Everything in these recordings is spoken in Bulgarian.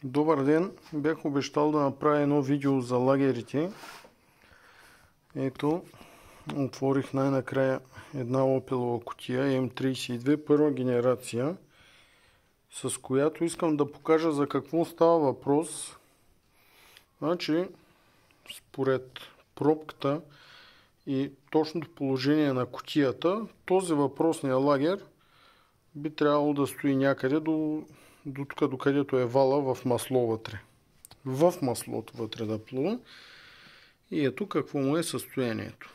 Добър ден! Бях обещал да направя едно видео за лагерите. Ето, отворих най-накрая една Opel кутия М32 първа генерация, с която искам да покажа за какво става въпрос. Значи, според пробката и точното положение на кутията, този въпросния лагер би трябвало да стои някъде до тук, докъдето е вала в масло вътре. В маслото вътре да плува. И ето какво му е състоянието.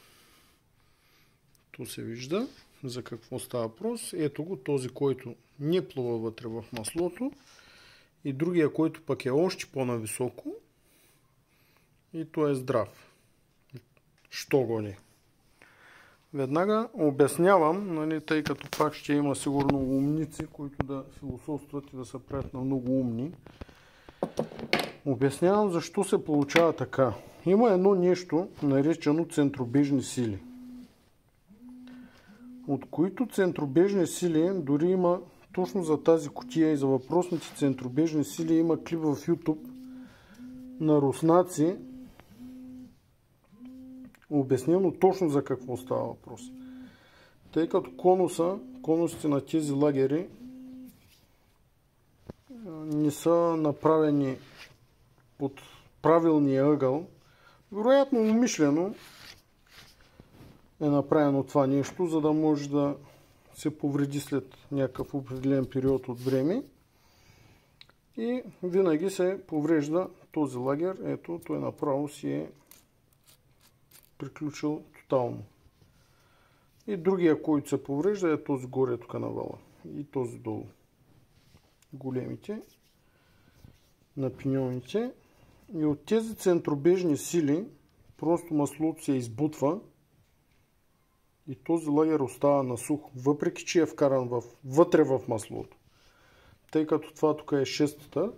То се вижда за какво става въпрос. Ето го този, който не плува вътре в маслото. И другия, който пък е още по-нависоко. И той е здрав. Що го не? Веднага обяснявам, нали, тъй като пак ще има сигурно умници, които да философстват и да се правят на много умни. Обяснявам защо се получава така. Има едно нещо, наречено центробежни сили. От които центробежни сили, дори има точно за тази кутия и за въпросните центробежни сили, има клип в YouTube на руснаци, обяснено точно за какво става въпрос. Тъй като конусите на тези лагери не са направени под правилния ъгъл, вероятно умишлено е направено това нещо, за да може да се повреди след някакъв определен период от време. И винаги се поврежда този лагер. Ето, той направо си е приключил тотално. И другия, който се поврежда, е този горе тук на вала. И този долу. Големите на пиньоните. И от тези центробежни сили просто маслото се избутва и този лагер остава насух, въпреки че е вкаран вътре в маслото. Тъй като това тук е шестата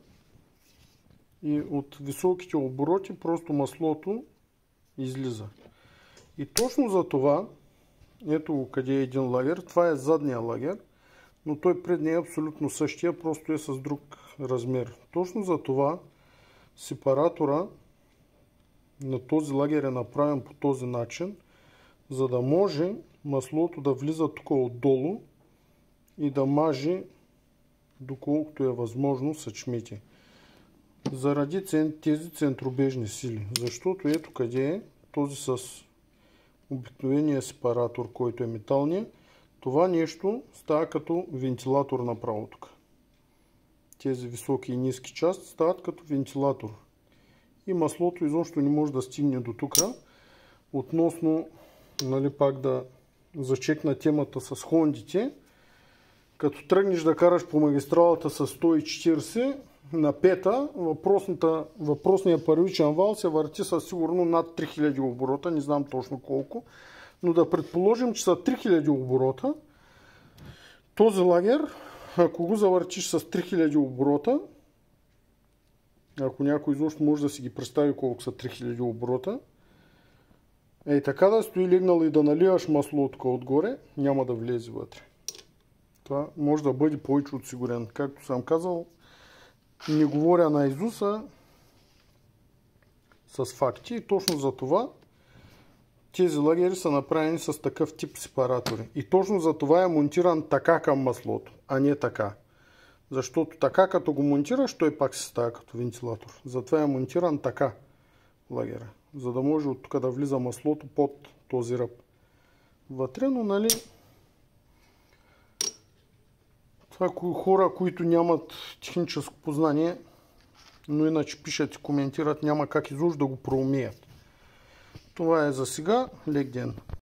и от високите обороти просто маслото излиза. И точно за това, ето къде е един лагер, това е задния лагер, но той предния е абсолютно същия, просто е с друг размер. Точно за това сепаратора на този лагер е направен по този начин, за да може маслото да влиза тук отдолу и да маже доколкото е възможно съчмите. Заради тези центробежни сили. Защото ето къде е този с обикновения сепаратор, който е металния. Това нещо става като вентилатор направо тук. Тези високи и ниски части стават като вентилатор. И маслото изобщо не може да стигне до тук. Относно, нали, пак да зачекна темата с хондите. Като тръгнеш да караш по магистралата с 140 на пета, въпросният първичен вал се върти със сигурно над 3000 оборота, не знам точно колко, но да предположим, че са 3000 оборота. Този лагер, ако го завъртиш с 3000 оборота, ако някой изобщо може да си ги представи колко са 3000 оборота, ей така да стои легнал и да наливаш масло отгоре, няма да влезе вътре. Това може да бъде повече от сигурен. Както съм казал, не говоря на изуса с факти и точно за това тези лагери са направени с такъв тип сепаратори. И точно за това е монтиран така към маслото, а не така. Защото така като го монтираш, той пак се става като вентилатор. Затова е монтиран така лагера. За да може от тук да влиза маслото под този ръб вътре, но нали това хора, които нямат техническо познание, но иначе пишат и коментират, няма как изобщо да го проумеят. Това е за сега. Лек ден!